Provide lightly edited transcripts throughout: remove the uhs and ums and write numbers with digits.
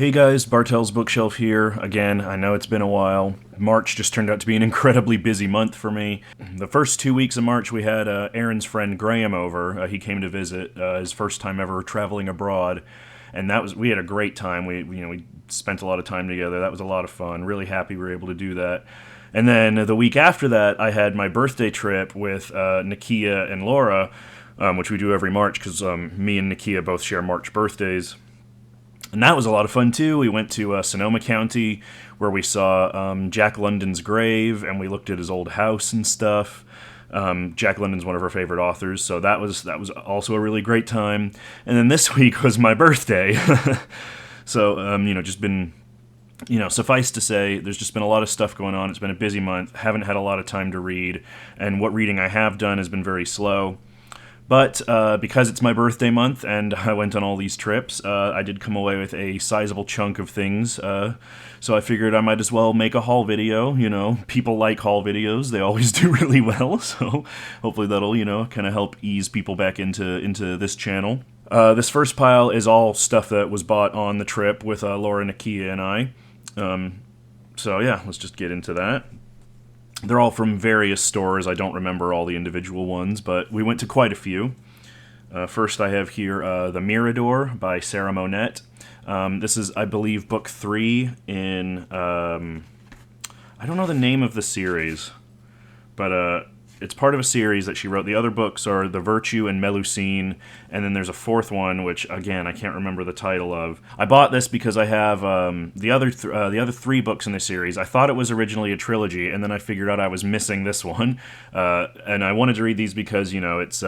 Hey guys, Bartel's Bookshelf here. Again, I know it's been a while. March just turned out to be an incredibly busy month for me. The first 2 weeks of March, we had Aaron's friend Graham over. He came to visit, his first time ever traveling abroad, and we had a great time. We spent a lot of time together. That was a lot of fun. Really happy we were able to do that. And then the week after that, I had my birthday trip with Nakia and Laura, which we do every March because me and Nakia both share March birthdays. And that was a lot of fun, too. We went to Sonoma County, where we saw Jack London's grave, and we looked at his old house and stuff. Jack London's one of our favorite authors, so that was also a really great time. And then this week was my birthday. So, just been, suffice to say, there's just been a lot of stuff going on. It's been a busy month. Haven't had a lot of time to read, and what reading I have done has been very slow. But because it's my birthday month and I went on all these trips, I did come away with a sizable chunk of things. So I figured I might as well make a haul video. People like haul videos. They always do really well. So hopefully that'll, kind of help ease people back into this channel. This first pile is all stuff that was bought on the trip with Laura, Nakia, and I. So yeah, let's just get into that. They're all from various stores. I don't remember all the individual ones, but we went to quite a few. First, I have here The Mirador by Sarah Monette. This is, I believe, book 3 in... I don't know the name of the series, but it's part of a series that she wrote. The other books are The Virtue and Melusine, and then there's a fourth one, which, again, I can't remember the title of. I bought this because I have the other 3 books in the series. I thought it was originally a trilogy, and then I figured out I was missing this one. And I wanted to read these because, it's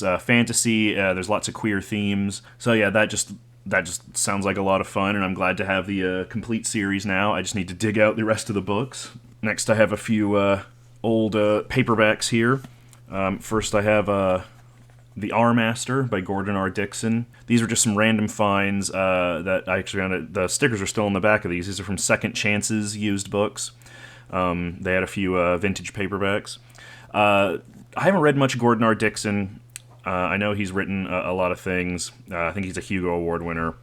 fantasy, there's lots of queer themes. So yeah, that just sounds like a lot of fun, and I'm glad to have the complete series now. I just need to dig out the rest of the books. Next, I have a few... old paperbacks here. First I have The R-Master by Gordon R. Dickson. These are just some random finds that I actually found. The stickers are still on the back of these. These are from Second Chances used books. They had a few vintage paperbacks. I haven't read much Gordon R. Dickson. I know he's written a lot of things. I think he's a Hugo Award winner.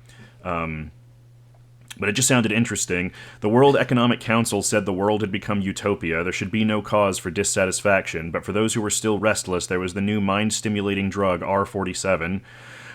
But it just sounded interesting. The World Economic Council said the world had become utopia. There should be no cause for dissatisfaction, but for those who were still restless, there was the new mind-stimulating drug R47.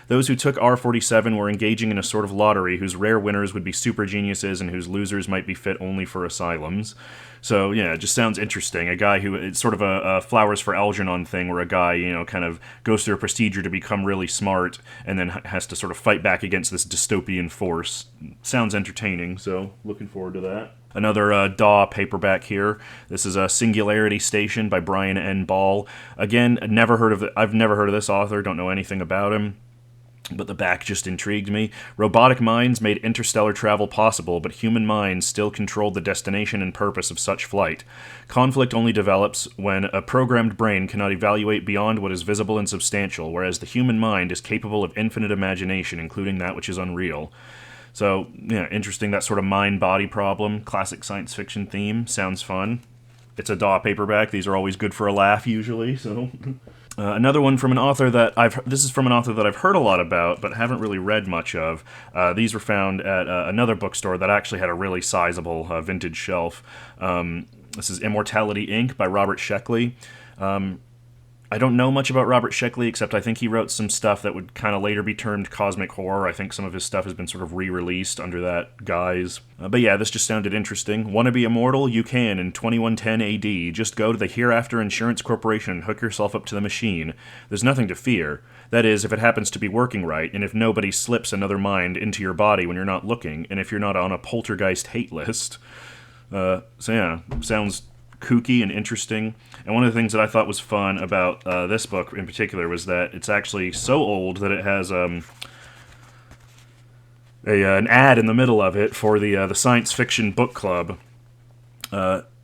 Those who took R47 were engaging in a sort of lottery whose rare winners would be super geniuses and whose losers might be fit only for asylums. So, yeah, it just sounds interesting. A guy who, it's sort of a Flowers for Algernon thing where a guy, kind of goes through a procedure to become really smart and then has to sort of fight back against this dystopian force. Sounds entertaining, so looking forward to that. Another Daw paperback here. This is Singularity Station by Brian N. Ball. Again, I've never heard of this author, don't know anything about him. But the back just intrigued me. Robotic minds made interstellar travel possible, but human minds still controlled the destination and purpose of such flight. Conflict only develops when a programmed brain cannot evaluate beyond what is visible and substantial, whereas the human mind is capable of infinite imagination, including that which is unreal. So, yeah, interesting, that sort of mind-body problem. Classic science fiction theme. Sounds fun. It's a Daw paperback. These are always good for a laugh, usually, so... Another one from an author this is from an author that I've heard a lot about, but haven't really read much of. These were found at another bookstore that actually had a really sizable vintage shelf. This is Immortality, Inc. by Robert Sheckley. I don't know much about Robert Sheckley, except I think he wrote some stuff that would kind of later be termed cosmic horror. I think some of his stuff has been sort of re-released under that guise. But yeah, this just sounded interesting. Want to be immortal? You can in 2110 AD. Just go to the Hereafter Insurance Corporation and hook yourself up to the machine. There's nothing to fear. That is, if it happens to be working right, and if nobody slips another mind into your body when you're not looking, and if you're not on a poltergeist hate list. So yeah, sounds kooky and interesting. And one of the things that I thought was fun about this book in particular was that it's actually so old that it has an ad in the middle of it for the Science Fiction Book Club.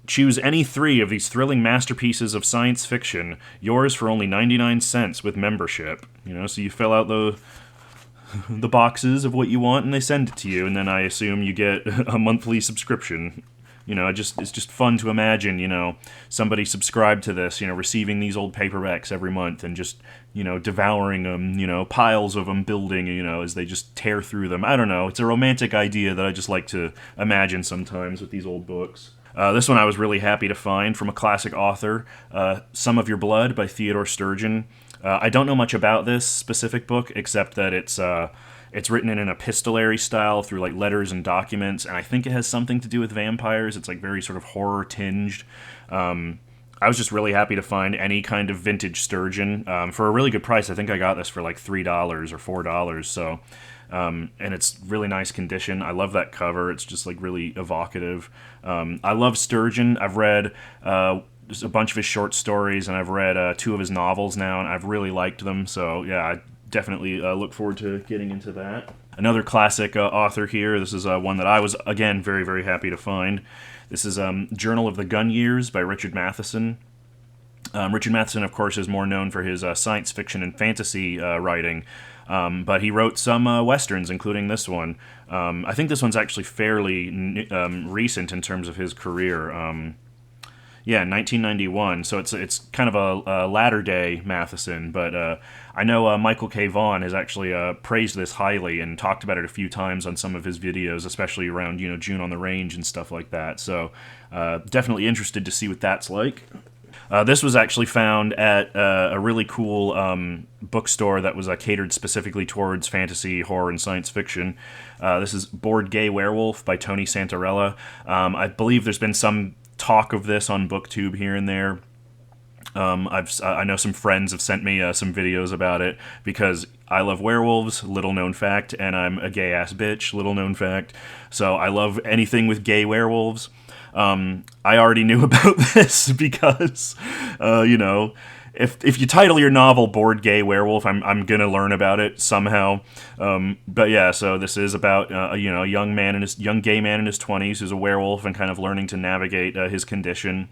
Choose any 3 of these thrilling masterpieces of science fiction, yours for only 99 cents with membership. So you fill out the boxes of what you want and they send it to you, and then I assume you get a monthly subscription. It's just fun to imagine, somebody subscribed to this, receiving these old paperbacks every month and just, devouring them, piles of them building, as they just tear through them. I don't know. It's a romantic idea that I just like to imagine sometimes with these old books. This one I was really happy to find from a classic author, Some of Your Blood by Theodore Sturgeon. I don't know much about this specific book except that it's written in an epistolary style through like letters and documents, and I think it has something to do with vampires. It's like very sort of horror tinged. I was just really happy to find any kind of vintage Sturgeon for a really good price. I think I got this for like $3 or $4. So, and it's really nice condition. I love that cover. It's just like really evocative. I love Sturgeon. I've read just a bunch of his short stories, and I've read 2 of his novels now, and I've really liked them. So yeah, I definitely look forward to getting into that. Another classic author here. This is one that I was, again, very, very happy to find. This is Journal of the Gun Years by Richard Matheson. Richard Matheson, of course, is more known for his science fiction and fantasy writing, but he wrote some westerns, including this one. I think this one's actually fairly recent in terms of his career. 1991. So it's kind of a latter day Matheson, but I know Michael K. Vaughan has actually praised this highly and talked about it a few times on some of his videos, especially around June on the Range and stuff like that. So definitely interested to see what that's like. This was actually found at a really cool bookstore that was catered specifically towards fantasy, horror, and science fiction. This is Bored Gay Werewolf by Tony Santarella. I believe there's been some talk of this on BookTube here and there. I know some friends have sent me some videos about it because I love werewolves, little known fact, and I'm a gay ass bitch, little known fact. So I love anything with gay werewolves. I already knew about this because, if you title your novel "Bored Gay Werewolf," I'm gonna learn about it somehow. But yeah, so this is about a young gay man in his 20s who's a werewolf and kind of learning to navigate his condition.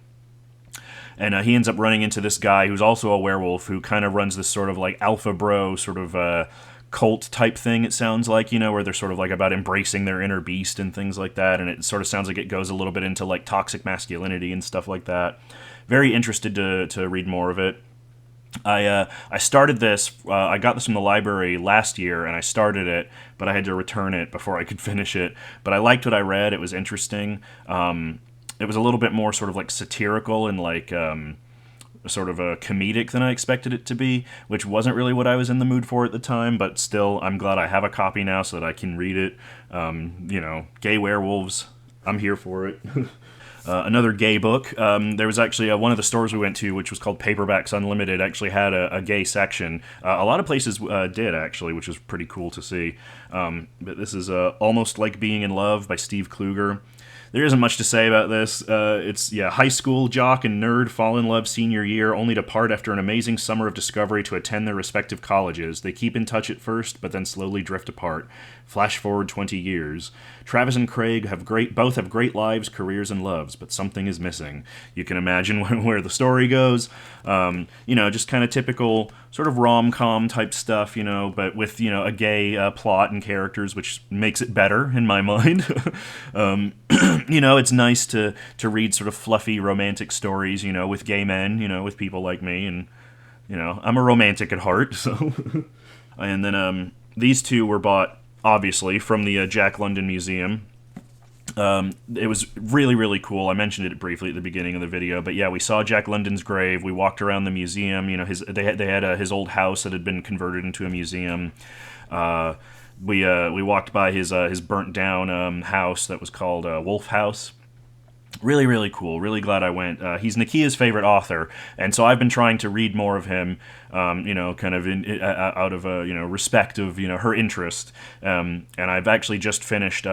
And he ends up running into this guy who's also a werewolf who kind of runs this sort of like alpha bro sort of cult type thing, it sounds like, where they're sort of like about embracing their inner beast and things like that. And it sort of sounds like it goes a little bit into like toxic masculinity and stuff like that. Very interested to read more of it. I started this, I got this from the library last year, and I started it, but I had to return it before I could finish it. But I liked what I read. It was interesting. It was a little bit more sort of like satirical and like sort of a comedic than I expected it to be, which wasn't really what I was in the mood for at the time, but still, I'm glad I have a copy now so that I can read it. Gay werewolves, I'm here for it. Another gay book. There was actually one of the stores we went to, which was called Paperbacks Unlimited, actually had a gay section. A lot of places did, actually, which was pretty cool to see. But this is Almost Like Being in Love by Steve Kluger. There isn't much to say about this. It's high school jock and nerd fall in love senior year, only to part after an amazing summer of discovery to attend their respective colleges. They keep in touch at first, but then slowly drift apart. Flash forward 20 years. Travis and Craig both have great lives, careers, and loves, but something is missing. You can imagine where the story goes. Just kind of typical sort of rom-com type stuff, but with, a gay plot and characters, which makes it better in my mind. It's nice to read sort of fluffy romantic stories, with gay men, with people like me, and, I'm a romantic at heart, so. And then these two were bought, obviously, from the Jack London Museum. It was really, really cool. I mentioned it briefly at the beginning of the video, but yeah, we saw Jack London's grave. We walked around the museum. They had his old house that had been converted into a museum. We walked by his burnt down house that was called Wolf House. Really, really cool. Really glad I went. He's Nakia's favorite author, and so I've been trying to read more of him. Kind of out of respect of her interest. And I've actually just finished.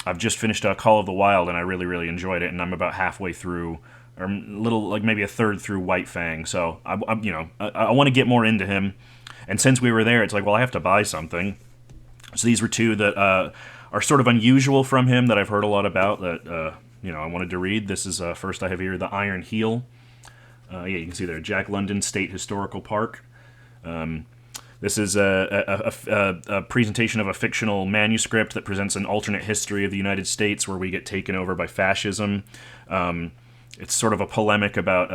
I've just finished Call of the Wild, and I really, really enjoyed it. And I'm about halfway through, or maybe a third through White Fang. So I want to get more into him. And since we were there, it's like, well, I have to buy something. So these were two that are sort of unusual from him that I've heard a lot about that I wanted to read. This is first I have here The Iron Heel. You can see there, Jack London State Historical Park. This is a presentation of a fictional manuscript that presents an alternate history of the United States where we get taken over by fascism. It's sort of a polemic about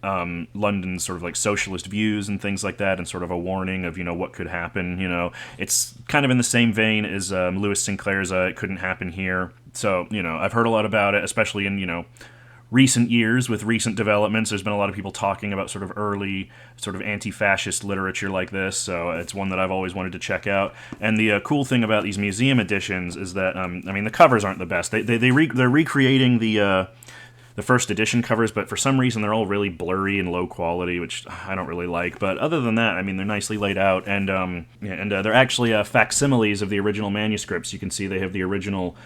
London's sort of like socialist views and things like that, and sort of a warning of, what could happen. It's kind of in the same vein as Lewis Sinclair's It Couldn't Happen Here. So, I've heard a lot about it, especially in, recent years with recent developments. There's been a lot of people talking about sort of early sort of anti-fascist literature like this, so it's one that I've always wanted to check out. And the cool thing about these museum editions is that, the covers aren't the best. They're recreating the first edition covers, but for some reason they're all really blurry and low quality, which I don't really like. But other than that, they're nicely laid out, and they're actually facsimiles of the original manuscripts. You can see they have the original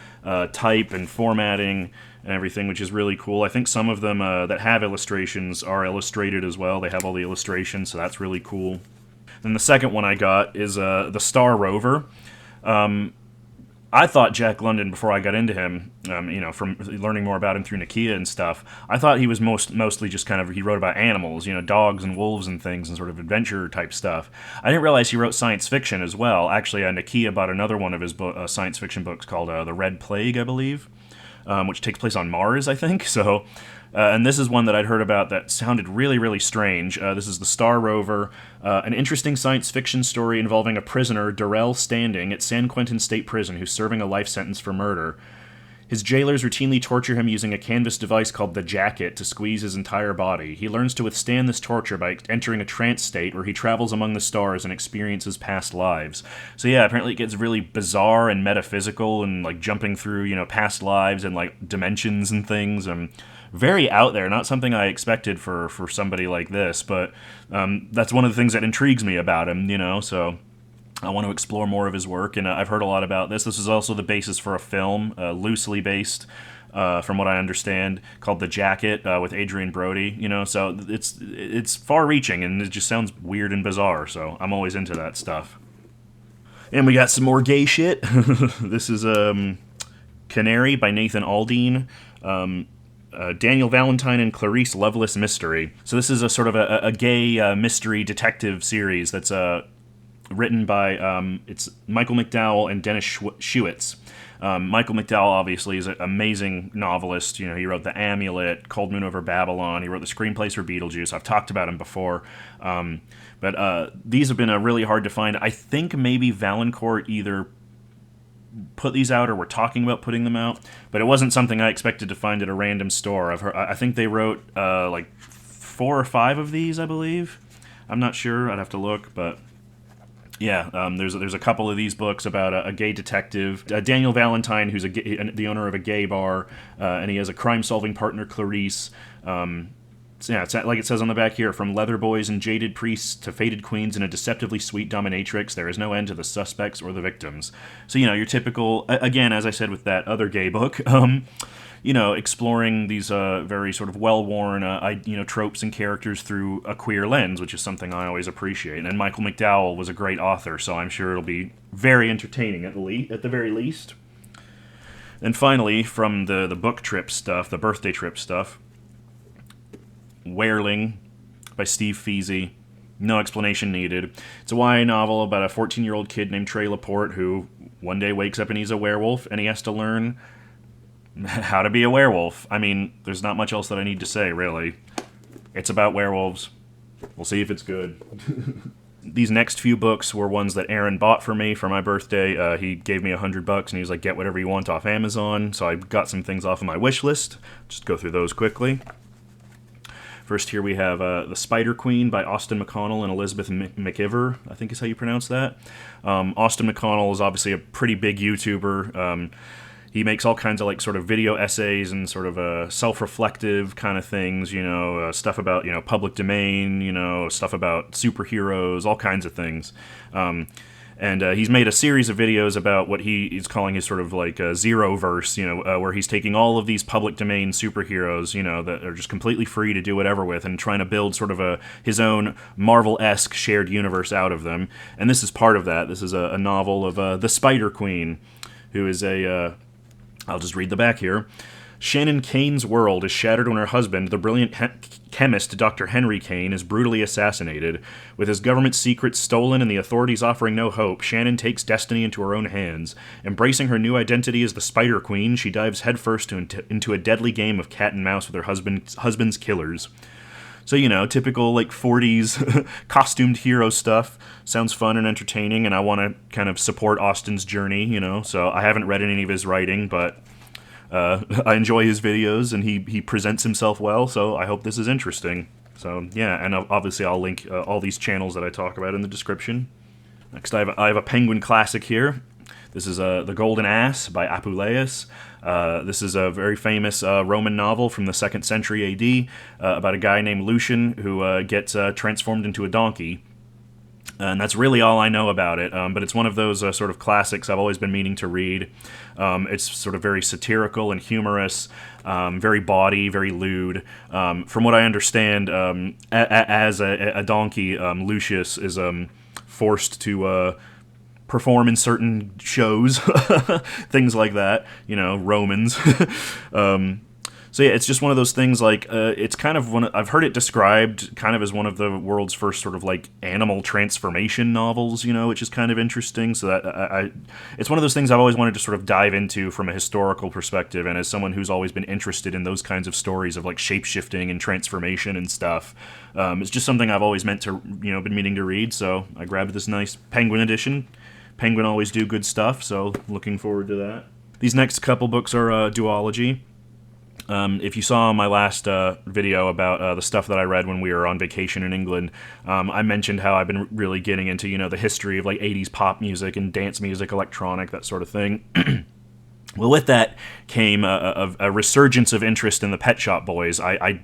type and formatting and everything, which is really cool. I think some of them that have illustrations are illustrated as well. They have all the illustrations, so that's really cool. Then the second one I got is the Star Rover. I thought Jack London, before I got into him, from learning more about him through Nakia and stuff, I thought he was mostly just he wrote about animals, dogs and wolves and things and sort of adventure type stuff. I didn't realize he wrote science fiction as well. Actually, Nakia bought another one of his science fiction books called The Red Plague, I believe, which takes place on Mars, I think. So, and this is one that I'd heard about that sounded really, really strange. This is the Star Rover, an interesting science fiction story involving a prisoner, Darrell Standing, at San Quentin State Prison who's serving a life sentence for murder. His jailers routinely torture him using a canvas device called the jacket to squeeze his entire body. He learns to withstand this torture by entering a trance state where he travels among the stars and experiences past lives. So yeah, apparently it gets really bizarre and metaphysical and jumping through, past lives and dimensions and things, and very out there. Not something I expected for somebody like this, but that's one of the things that intrigues me about him, so I want to explore more of his work, and I've heard a lot about this. This is also the basis for a film, loosely based, from what I understand, called The Jacket, with Adrian Brody. So it's far-reaching, and it just sounds weird and bizarre. So I'm always into that stuff. And we got some more gay shit. This is Canary by Nathan Aldean. Daniel Valentine and Clarice Loveless Mystery. So this is a sort of a gay mystery detective series that's written by it's Michael McDowell and Dennis Schewitz. Michael McDowell obviously is an amazing novelist. He wrote The Amulet, Cold Moon Over Babylon. He wrote the screenplays for Beetlejuice. I've talked about him before. But these have been really hard to find. I think maybe Valancourt either put these out or were talking about putting them out, but it wasn't something I expected to find at a random store. I think they wrote 4 or 5 of these, I believe. I'm not sure. I'd have to look, but yeah, there's a couple of these books about a gay detective, Daniel Valentine, who's the owner of a gay bar, and he has a crime-solving partner, Clarice. So yeah, it's like it says on the back here, from leather boys and jaded priests to faded queens and a deceptively sweet dominatrix, there is no end to the suspects or the victims. So, your typical, again, as I said with that other gay book, exploring these very sort of well-worn, tropes and characters through a queer lens, which is something I always appreciate. And Michael McDowell was a great author, so I'm sure it'll be very entertaining at the very least. And finally, from the book trip stuff, the birthday trip stuff, Wehrling by Steve Feasey. No explanation needed. It's a YA novel about a 14-year-old kid named Trey Laporte who one day wakes up and he's a werewolf, and he has to learn how to be a werewolf. There's not much else that I need to say, really. It's about werewolves. We'll see if it's good. These next few books were ones that Aaron bought for me for my birthday. He gave me $100, and he was like, get whatever you want off Amazon. So I got some things off of my wish list. Just go through those quickly. First here we have The Spider Queen by Austin McConnell and Elizabeth McIver, I think is how you pronounce that. Austin McConnell is obviously a pretty big YouTuber. He makes all kinds of sort of video essays and sort of self-reflective kind of things, stuff about, public domain, stuff about superheroes, all kinds of things. And he's made a series of videos about what he is calling his sort of Zeroverse, where he's taking all of these public domain superheroes, that are just completely free to do whatever with, and trying to build sort of his own Marvel-esque shared universe out of them. And this is part of that. This is a novel of the Spider Queen, who is I'll just read the back here. Shannon Kane's world is shattered when her husband, the brilliant chemist Dr. Henry Kane, is brutally assassinated. With his government secrets stolen and the authorities offering no hope, Shannon takes destiny into her own hands. Embracing her new identity as the Spider Queen, she dives headfirst into a deadly game of cat and mouse with her husband's killers. So, typical, 40s costumed hero stuff. Sounds fun and entertaining, and I want to kind of support Austen's journey, So I haven't read any of his writing, but I enjoy his videos, and he presents himself well, so I hope this is interesting. So, yeah, and obviously I'll link all these channels that I talk about in the description. Next, I have a Penguin classic here. This is The Golden Ass by Apuleius. This is a very famous Roman novel from the 2nd century AD about a guy named Lucian who gets transformed into a donkey. And that's really all I know about it, but it's one of those sort of classics I've always been meaning to read. It's sort of very satirical and humorous, very bawdy, very lewd. From what I understand, as a donkey, Lucius is forced to perform in certain shows, things like that, Romans. So yeah, it's just one of those things, it's kind of I've heard it described kind of as one of the world's first sort of animal transformation novels, which is kind of interesting. So that it's one of those things I've always wanted to sort of dive into from a historical perspective, and as someone who's always been interested in those kinds of stories of shape-shifting and transformation and stuff. It's just something I've always meant to, been meaning to read, so I grabbed this nice Penguin edition. Penguin always do good stuff, so looking forward to that. These next couple books are duology. If you saw my last video about the stuff that I read when we were on vacation in England, I mentioned how I've been really getting into, the history of 80s pop music and dance music, electronic, that sort of thing. Well, with that came a resurgence of interest in the Pet Shop Boys. I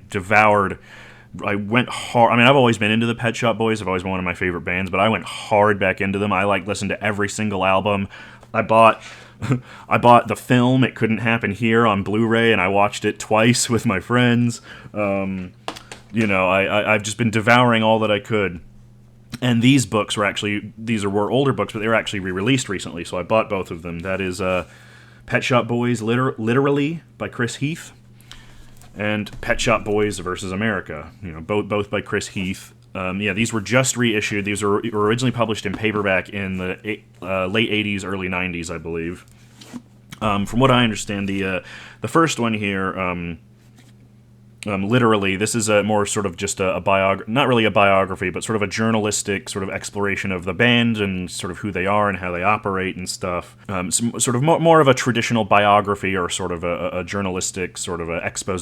went hard. I mean, I've always been into the Pet Shop Boys. I've always been one of my favorite bands, but I went hard back into them. I listened to every single album. I bought the film It Couldn't Happen Here on Blu-ray, and I watched it twice with my friends. I've just been devouring all that I could. And these books were older books, but they were actually re-released recently, so I bought both of them. That is Pet Shop Boys Literally by Chris Heath, and Pet Shop Boys versus America, both by Chris Heath. These were just reissued. These were originally published in paperback in the late 80s, early 90s, I believe. From what I understand, the first one here, Literally, this is a more sort of just a biography, not really a biography, but sort of a journalistic sort of exploration of the band and sort of who they are and how they operate and stuff. Sort of more of a traditional biography or sort of a journalistic sort of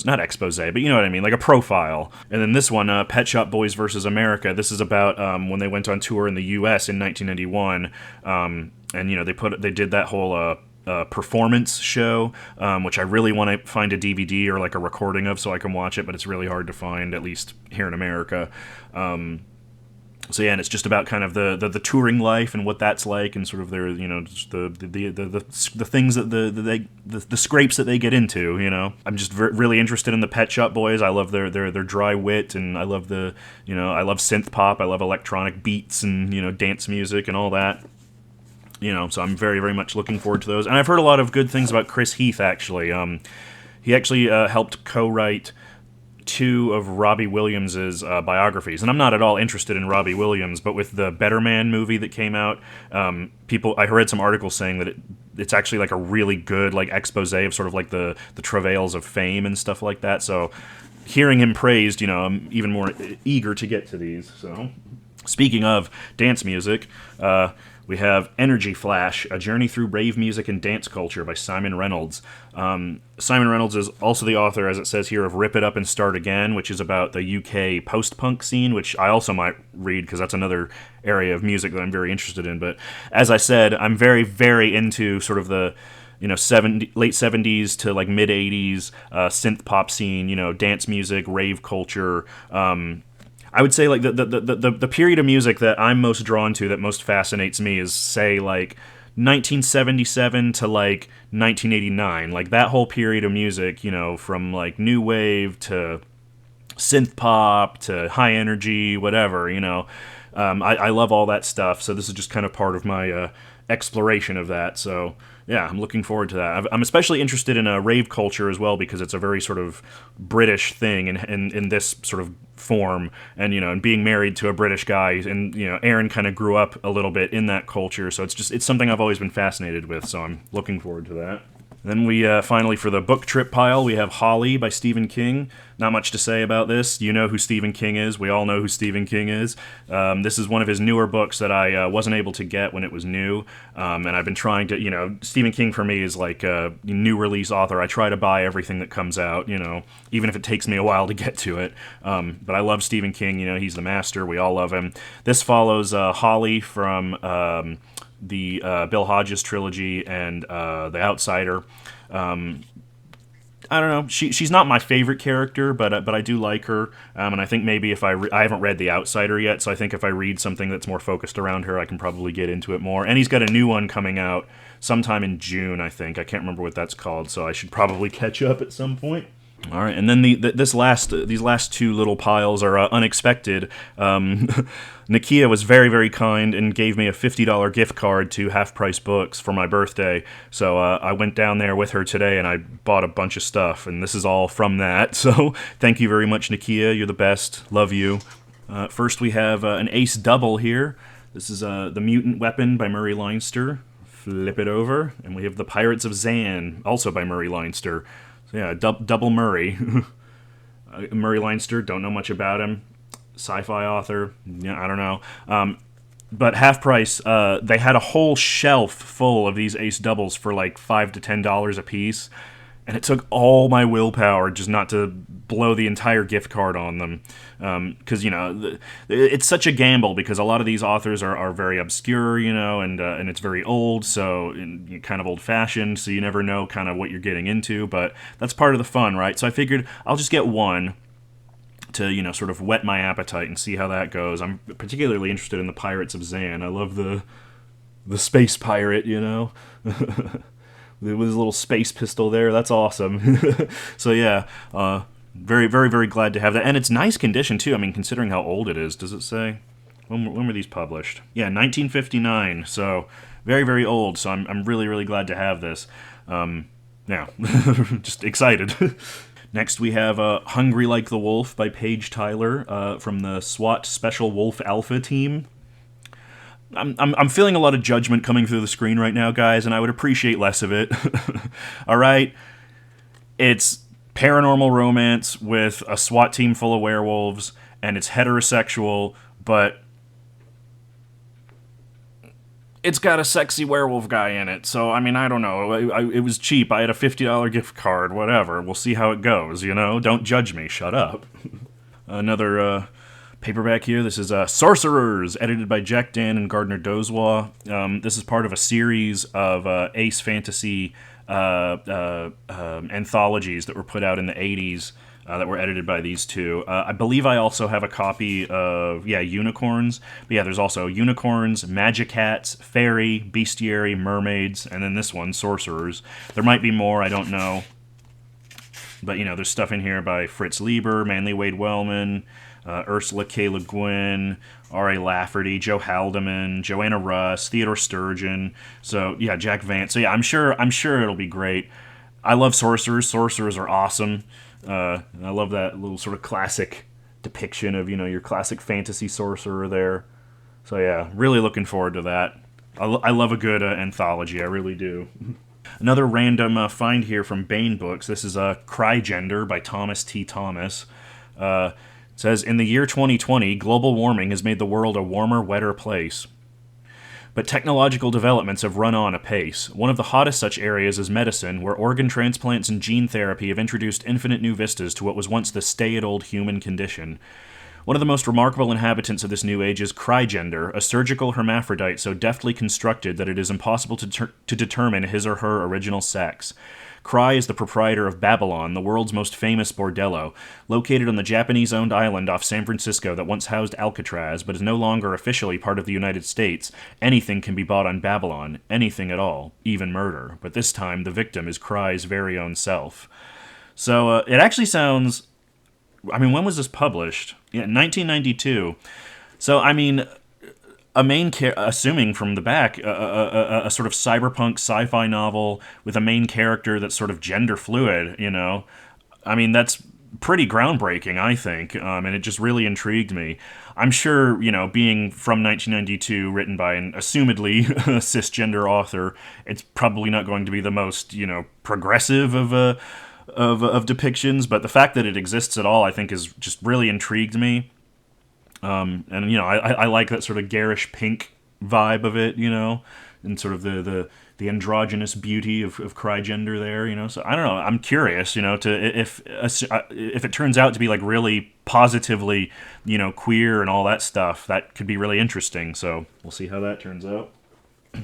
not expose, but you know what I mean, like a profile. And then this one, Pet Shop Boys versus America, this is about when they went on tour in the U.S. in 1991, and they did that whole performance show, which I really want to find a DVD or a recording of so I can watch it, but it's really hard to find, at least here in America. And it's just about kind of the touring life and what that's like, and sort of their, just the things that the scrapes that they get into. I'm just really interested in the Pet Shop Boys. I love their dry wit, and I love I love synth pop. I love electronic beats and dance music and all that. So I'm very, very much looking forward to those. And I've heard a lot of good things about Chris Heath, actually. He actually helped co-write 2 of Robbie Williams' biographies. And I'm not at all interested in Robbie Williams, but with the Better Man movie that came out, I read some articles saying that it's actually a really good expose of sort of the travails of fame and stuff like that. So hearing him praised, I'm even more eager to get to these. So speaking of dance music, we have Energy Flash, A Journey Through Rave Music and Dance Culture by Simon Reynolds. Simon Reynolds is also the author, as it says here, of Rip It Up and Start Again, which is about the UK post-punk scene, which I also might read because that's another area of music that I'm very interested in. But as I said, I'm very, very into sort of the late 70s to mid 80s synth pop scene, dance music, rave culture. I would say the period of music that I'm most drawn to, that most fascinates me, is say 1977 to 1989, that whole period of music, from new wave to synth pop to high energy, whatever, I love all that stuff. So this is just kind of part of my exploration of that. So yeah, I'm looking forward to that. I'm especially interested in rave culture as well because it's a very sort of British thing in this sort of form, and and being married to a British guy, and Aaron kind of grew up a little bit in that culture, so it's something I've always been fascinated with. So I'm looking forward to that. Then we finally, for the book trip pile, we have Holly by Stephen King. Not much to say about this. You know who Stephen King is. We all know who Stephen King is. This is one of his newer books that I wasn't able to get when it was new. And I've been trying to, Stephen King for me is like a new release author. I try to buy everything that comes out, even if it takes me a while to get to it. But I love Stephen King. He's the master. We all love him. This follows Holly from the Bill Hodges trilogy and The Outsider. I don't know. She's not my favorite character, but I do like her. And I think maybe if I haven't read The Outsider yet, so I think if I read something that's more focused around her, I can probably get into it more. And he's got a new one coming out sometime in June, I think. I can't remember what that's called, so I should probably catch up at some point. All right, and then these last two little piles are unexpected. Nakia was very, very kind and gave me a $50 gift card to Half Price Books for my birthday. So I went down there with her today and I bought a bunch of stuff, and this is all from that. So thank you very much, Nakia. You're the best. Love you. First, we have an ace double here. This is The Mutant Weapon by Murray Leinster. Flip it over, and we have The Pirates of Zan, also by Murray Leinster. So yeah, double Murray. Murray Leinster, don't know much about him. Sci-fi author, yeah, I don't know. But Half Price, they had a whole shelf full of these ace doubles for like $5 to $10 a piece, and it took all my willpower just not to blow the entire gift card on them. Because, it's such a gamble because a lot of these authors are very obscure, and it's very old, so kind of old-fashioned, so you never know kind of what you're getting into, but that's part of the fun, right? So I figured I'll just get one to, sort of whet my appetite and see how that goes. I'm particularly interested in the Pirates of Zan. I love the space pirate, with his little space pistol there. That's awesome. So yeah, very, very, very glad to have that. And it's nice condition, too. I mean, considering how old it is. Does it say? When were these published? Yeah, 1959. So very, very old. So I'm really, really glad to have this. Yeah, just excited. Next, we have Hungry Like the Wolf by Paige Tyler from the SWAT Special Wolf Alpha team. I'm feeling a lot of judgment coming through the screen right now, guys, and I would appreciate less of it. All right? It's paranormal romance with a SWAT team full of werewolves, and it's heterosexual, but it's got a sexy werewolf guy in it. So, I mean, I don't know. It was cheap. I had a $50 gift card, whatever. We'll see how it goes, Don't judge me. Shut up. Another paperback here. This is Sorcerers, edited by Jack Dan and Gardner Dozois. This is part of a series of Ace Fantasy anthologies that were put out in the 80s that were edited by these two. I believe I also have a copy of, Unicorns. But yeah, there's also Unicorns, Magic Hats, Fairy, Bestiary, Mermaids, and then this one, Sorcerers. There might be more, I don't know. But, there's stuff in here by Fritz Lieber, Manly Wade Wellman, Ursula K. Le Guin, R.A. Lafferty, Joe Haldeman, Joanna Russ, Theodore Sturgeon. So, yeah, Jack Vance. So, yeah, I'm sure it'll be great. I love Sorcerers. Sorcerers are awesome. I love that little sort of classic depiction of, your classic fantasy sorcerer there. So, yeah, really looking forward to that. I love a good anthology. I really do. Another random find here from Baen Books. This is Crygender by Thomas T. Thomas. It says, in the year 2020, global warming has made the world a warmer, wetter place. But technological developments have run on apace. One of the hottest such areas is medicine, where organ transplants and gene therapy have introduced infinite new vistas to what was once the stay-at-old human condition. One of the most remarkable inhabitants of this new age is Crygender, a surgical hermaphrodite so deftly constructed that it is impossible to determine his or her original sex. Cry is the proprietor of Babylon, the world's most famous bordello, located on the Japanese-owned island off San Francisco that once housed Alcatraz, but is no longer officially part of the United States. Anything can be bought on Babylon, anything at all, even murder. But this time, the victim is Cry's very own self. So, it actually sounds... I mean, when was this published? Yeah, 1992. So, I mean... assuming from the back, a sort of cyberpunk sci-fi novel with a main character that's sort of gender fluid, you know? I mean, that's pretty groundbreaking, I think, and it just really intrigued me. I'm sure, you know, being from 1992, written by an assumedly cisgender author, it's probably not going to be the most, you know, progressive of depictions, but the fact that it exists at all, I think, is just really intrigued me. And you know, I like that sort of garish pink vibe of it, you know, and sort of the androgynous beauty of crygender there, you know. So I don't know. I'm curious, you know, to if it turns out to be like really positively, you know, queer and all that stuff, that could be really interesting. So we'll see how that turns out.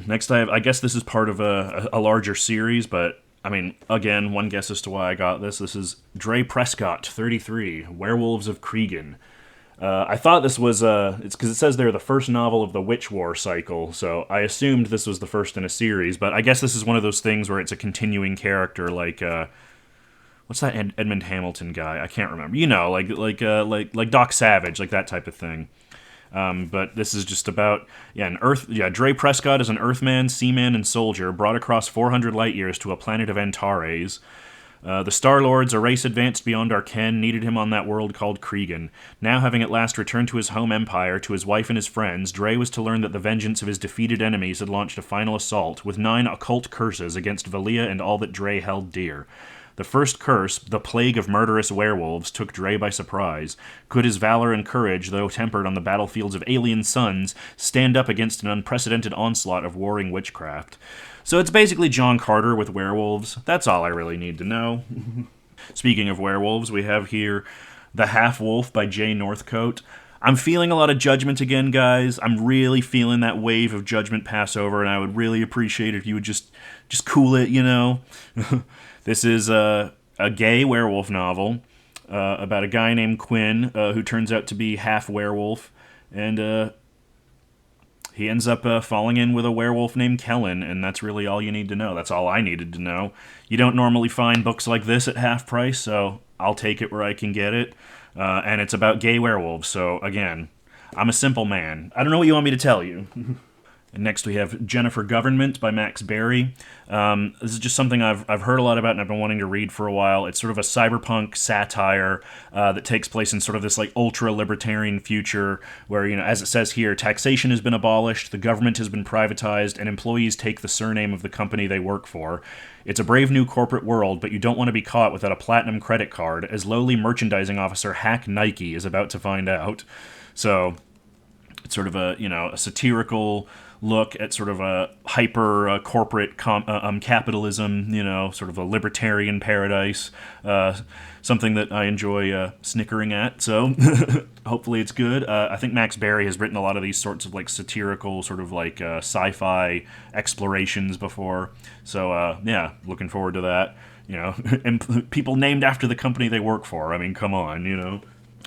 Next, I guess this is part of a larger series, but I mean, again, one guess as to why I got this. This is Dre Prescott, 33, Werewolves of Cregan. I thought this was, it's because it says they're the first novel of the Witch War cycle, so I assumed this was the first in a series, but I guess this is one of those things where it's a continuing character, like, what's that Edmund Hamilton guy? I can't remember. You know, like Doc Savage, like that type of thing. But this is just about, Dre Prescott is an Earthman, Seaman, and soldier brought across 400 light years to a planet of Antares. The Star-Lords, a race advanced beyond our ken, needed him on that world called Cregan. Now, having at last returned to his home empire, to his wife and his friends, Dre was to learn that the vengeance of his defeated enemies had launched a final assault, with 9 occult curses against Valia and all that Dre held dear. The first curse, the plague of murderous werewolves, took Dre by surprise. Could his valor and courage, though tempered on the battlefields of alien suns, stand up against an unprecedented onslaught of warring witchcraft? So it's basically John Carter with werewolves. That's all I really need to know. Speaking of werewolves, we have here The Half-Wolf by Jay Northcote. I'm feeling a lot of Judgment again, guys. I'm really feeling that wave of Judgment pass over, and I would really appreciate it if you would just cool it, you know? This is a gay werewolf novel about a guy named Quinn who turns out to be half werewolf, and he ends up falling in with a werewolf named Kellen, and that's really all you need to know. That's all I needed to know. You don't normally find books like this at half price, so I'll take it where I can get it. And it's about gay werewolves, so again, I'm a simple man. I don't know what you want me to tell you. And next we have Jennifer Government by Max Berry. This is just something I've heard a lot about and I've been wanting to read for a while. It's sort of a cyberpunk satire that takes place in sort of this like ultra-libertarian future where, you know, as it says here, taxation has been abolished, the government has been privatized, and employees take the surname of the company they work for. It's a brave new corporate world, but you don't want to be caught without a platinum credit card, as lowly merchandising officer Hack Nike is about to find out. So it's sort of a, you know, a satirical look at sort of a hyper corporate capitalism, you know, sort of a libertarian paradise, something that I enjoy snickering at. So hopefully it's good. I think Max Berry has written a lot of these sorts of like satirical sort of like sci-fi explorations before. So yeah, looking forward to that. You know, and people named after the company they work for. I mean, come on, you know.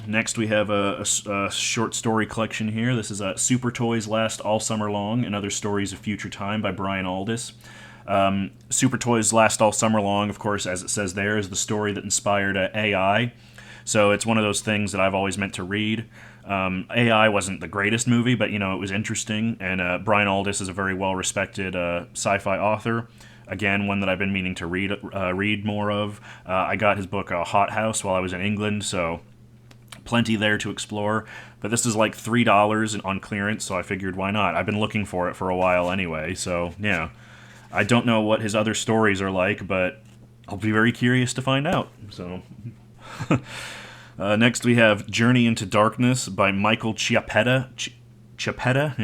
Next, we have a short story collection here. This is Super Toys Last All Summer Long and Other Stories of Future Time by Brian Aldiss. Super Toys Last All Summer Long, of course, as it says there, is the story that inspired AI. So it's one of those things that I've always meant to read. AI wasn't the greatest movie, but, you know, it was interesting. And Brian Aldiss is a very well-respected sci-fi author. Again, one that I've been meaning to read more of. I got his book Hot House while I was in England, so plenty there to explore, but this is like $3 on clearance, so I figured why not? I've been looking for it for a while anyway, so yeah. I don't know what his other stories are like, but I'll be very curious to find out. So next we have Journey into Darkness by Michael Chiappetta. Chiappetta?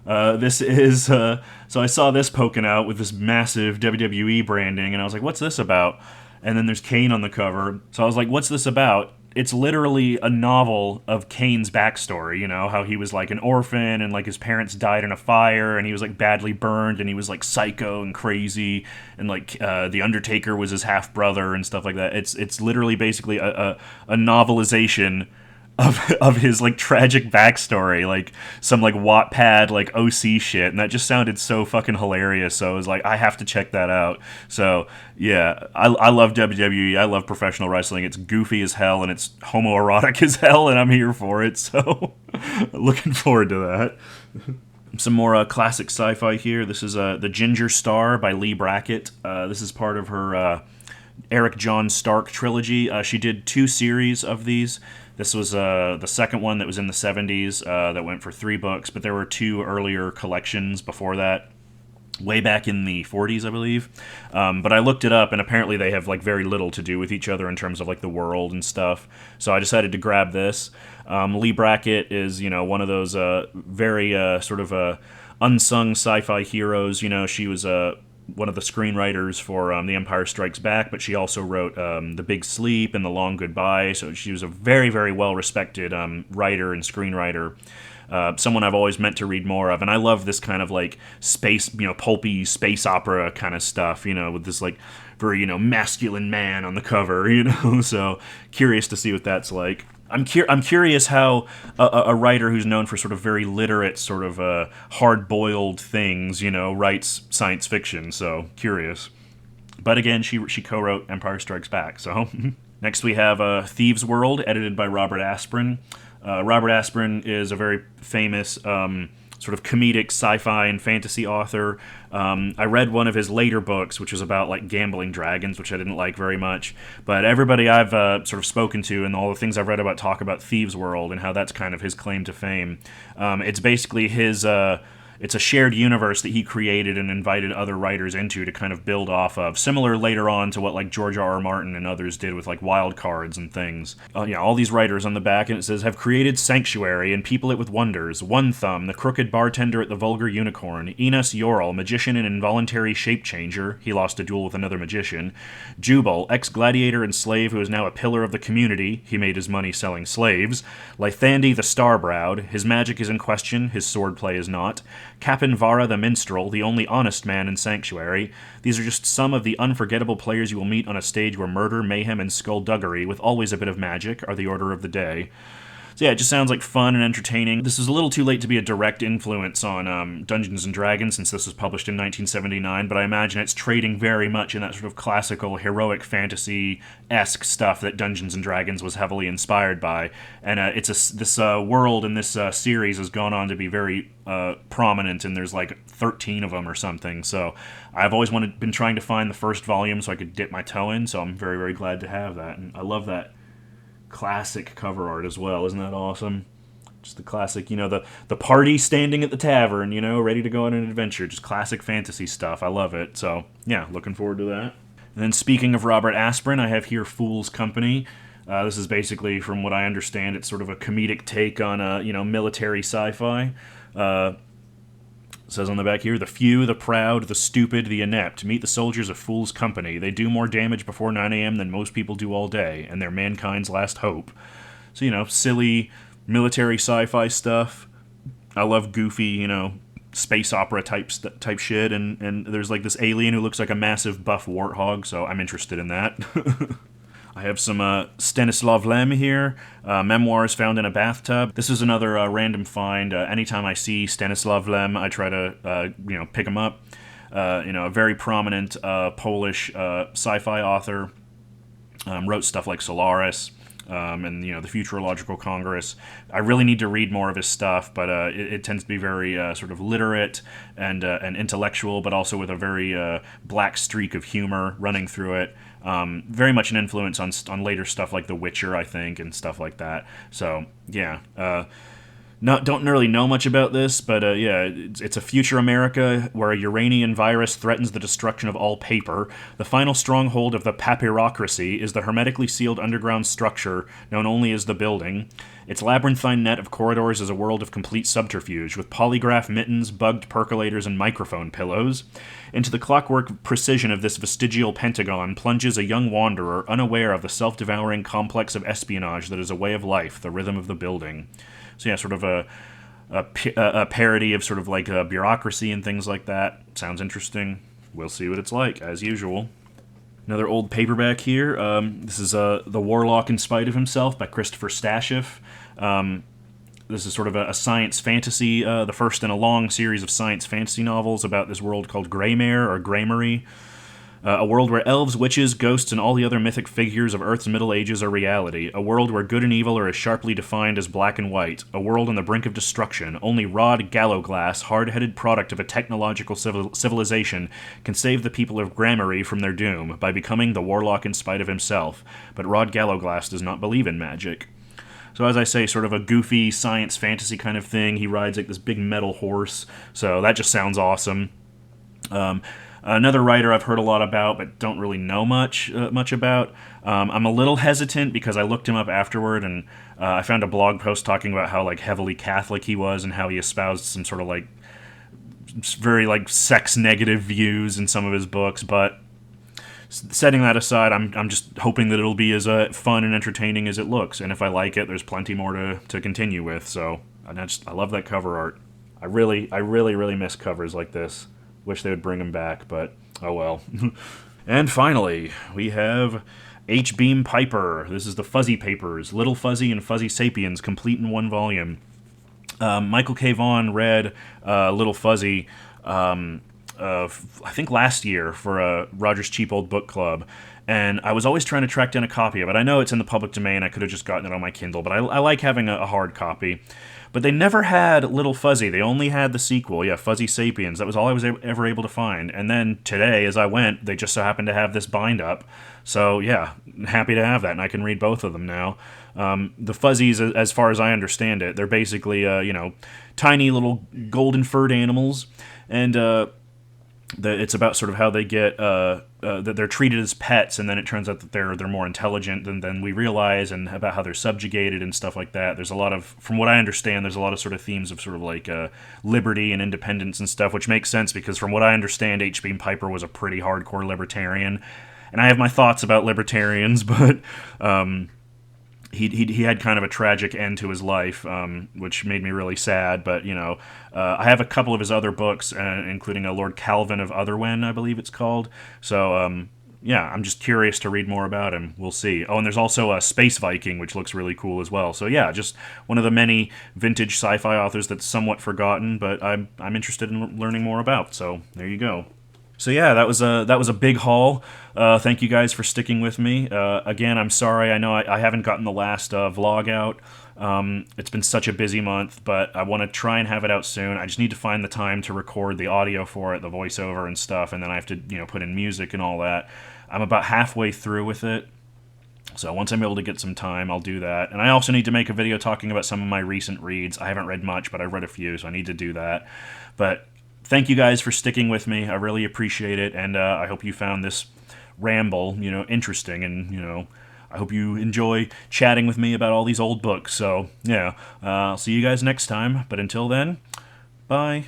Yeah. This is, so I saw this poking out with this massive WWE branding, and I was like, what's this about? And then there's Kane on the cover, so I was like, what's this about? It's literally a novel of Kane's backstory, you know, how he was like an orphan and like his parents died in a fire and he was like badly burned and he was like psycho and crazy and like the Undertaker was his half brother and stuff like that. It's literally basically a novelization of his like tragic backstory, like some like Wattpad like OC shit, and that just sounded so fucking hilarious. So I was like, I have to check that out. So yeah, I love WWE. I love professional wrestling. It's goofy as hell and it's homoerotic as hell, and I'm here for it. So looking forward to that. Some more classic sci-fi here. This is The Ginger Star by Lee Brackett. This is part of her Eric John Stark trilogy. She did 2 series of these. This was the second one that was in the 70s that went for 3 books, but there were 2 earlier collections before that, way back in the 40s, I believe. But I looked it up, and apparently they have like very little to do with each other in terms of like the world and stuff. So I decided to grab this. Lee Brackett is, one of those very sort of unsung sci-fi heroes. She was one of the screenwriters for The Empire Strikes Back, but she also wrote The Big Sleep and The Long Goodbye. So she was a very, very well-respected writer and screenwriter. Someone I've always meant to read more of, and I love this kind of like space, pulpy space opera kind of stuff, with this like very, masculine man on the cover, So curious to see what that's like. I'm curious how a writer who's known for sort of very literate, sort of hard-boiled things, writes science fiction. So curious. But again, she co-wrote Empire Strikes Back. So next we have Thieves' World, edited by Robert Asprin. Robert Asprin is a very famous sort of comedic sci-fi and fantasy author. I read one of his later books, which was about like gambling dragons, which I didn't like very much. But everybody I've sort of spoken to and all the things I've read about talk about Thieves' World and how that's kind of his claim to fame. It's basically his... it's a shared universe that he created and invited other writers into to kind of build off of, similar later on to what like George R. R. Martin and others did with like Wild Cards and things. All these writers on the back, and it says, have created Sanctuary and people it with wonders. One Thumb, the crooked bartender at the Vulgar Unicorn. Enos Yorl, magician and involuntary shape changer. He lost a duel with another magician. Jubal, ex-gladiator and slave who is now a pillar of the community. He made his money selling slaves. Lythandi the Starbrowed. His magic is in question, his swordplay is not. Capin Vara the Minstrel, the only honest man in Sanctuary. These are just some of the unforgettable players you will meet on a stage where murder, mayhem, and skullduggery, with always a bit of magic, are the order of the day. So yeah, it just sounds like fun and entertaining. This is a little too late to be a direct influence on Dungeons & Dragons, since this was published in 1979, but I imagine it's trading very much in that sort of classical, heroic fantasy-esque stuff that Dungeons & Dragons was heavily inspired by. And this world in this series has gone on to be very prominent, and there's like 13 of them or something. So I've always been trying to find the first volume so I could dip my toe in, so I'm very, very glad to have that. And I love that classic cover art as well. Isn't that awesome? Just the classic, the party standing at the tavern, ready to go on an adventure. Just classic fantasy stuff. I love it. So, yeah, looking forward to that. And then speaking of Robert Asprin, I have here Fool's Company. This is basically, from what I understand, it's sort of a comedic take on, military sci-fi. It says on the back here, the few, the proud, the stupid, the inept. Meet the soldiers of Fool's Company. They do more damage before 9 a.m. than most people do all day, and they're mankind's last hope. So, silly military sci-fi stuff. I love goofy, space opera type shit, and there's like this alien who looks like a massive buff warthog, so I'm interested in that. I have some Stanislav Lem here, memoirs found in a bathtub. This is another random find. Anytime I see Stanislav Lem, I try to, pick him up. A very prominent Polish sci-fi author. Wrote stuff like Solaris and, the Futurological Congress. I really need to read more of his stuff, but it tends to be very sort of literate and intellectual, but also with a very black streak of humor running through it. Very much an influence on later stuff like The Witcher, I think, and stuff like that. So, yeah. Don't really know much about this, but it's a future America where a Uranian virus threatens the destruction of all paper. The final stronghold of the papyrocracy is the hermetically sealed underground structure known only as the building. Its labyrinthine net of corridors is a world of complete subterfuge, with polygraph mittens, bugged percolators, and microphone pillows. Into the clockwork precision of this vestigial pentagon plunges a young wanderer unaware of the self-devouring complex of espionage that is a way of life, the rhythm of the building. So yeah, sort of a parody of sort of like bureaucracy and things like that. Sounds interesting. We'll see what it's like, as usual. Another old paperback here. This is The Warlock in Spite of Himself by Christopher Stasheff. This is sort of a science fantasy, the first in a long series of science fantasy novels about this world called Greymare or Greymery. A world where elves, witches, ghosts, and all the other mythic figures of Earth's Middle Ages are reality. A world where good and evil are as sharply defined as black and white. A world on the brink of destruction. Only Rod Gallowglass, hard-headed product of a technological civilization, can save the people of Gramarye from their doom by becoming the warlock in spite of himself. But Rod Gallowglass does not believe in magic. So as I say, sort of a goofy science fantasy kind of thing. He rides like this big metal horse, so that just sounds awesome. Another writer I've heard a lot about, but don't really know much about. I'm a little hesitant because I looked him up afterward, and I found a blog post talking about how like heavily Catholic he was, and how he espoused some sort of like very like sex negative views in some of his books. But setting that aside, I'm just hoping that it'll be as fun and entertaining as it looks, and if I like it, there's plenty more to continue with. So I love that cover art. I really miss covers like this. Wish they would bring them back, but oh well. And finally, we have H. Beam Piper. This is the Fuzzy Papers, Little Fuzzy and Fuzzy Sapiens, complete in one volume. Michael K. Vaughan read Little Fuzzy, I think last year for Roger's Cheap Old Book Club, and I was always trying to track down a copy of it. I know it's in the public domain. I could have just gotten it on my Kindle, but I like having a hard copy. But they never had Little Fuzzy. They only had the sequel, Fuzzy Sapiens. That was all I was ever able to find. And then today, as I went, they just so happened to have this bind up. So, happy to have that, and I can read both of them now. The Fuzzies, as far as I understand it, they're basically, tiny little golden furred animals, and it's about sort of how they get that they're treated as pets, and then it turns out that they're more intelligent than we realize, and about how they're subjugated and stuff like that. There's a lot of, from what I understand, there's a lot of sort of themes of sort of like liberty and independence and stuff, which makes sense because from what I understand, H. Beam Piper was a pretty hardcore libertarian, and I have my thoughts about libertarians, but he had kind of a tragic end to his life, which made me really sad. But I have a couple of his other books, including a Lord Calvin of Otherwen, I believe it's called. So I'm just curious to read more about him. We'll see. Oh, and there's also a Space Viking, which looks really cool as well. So just one of the many vintage sci-fi authors that's somewhat forgotten, but I'm interested in learning more about. So there you go. So that was a big haul. Thank you guys for sticking with me. Again, I'm sorry. I know I haven't gotten the last vlog out. It's been such a busy month, but I want to try and have it out soon. I just need to find the time to record the audio for it, the voiceover and stuff, and then I have to put in music and all that. I'm about halfway through with it. So once I'm able to get some time, I'll do that. And I also need to make a video talking about some of my recent reads. I haven't read much, but I've read a few, so I need to do that. But thank you guys for sticking with me. I really appreciate it, and I hope you found this ramble, interesting, and, I hope you enjoy chatting with me about all these old books. So, I'll see you guys next time, but until then, bye.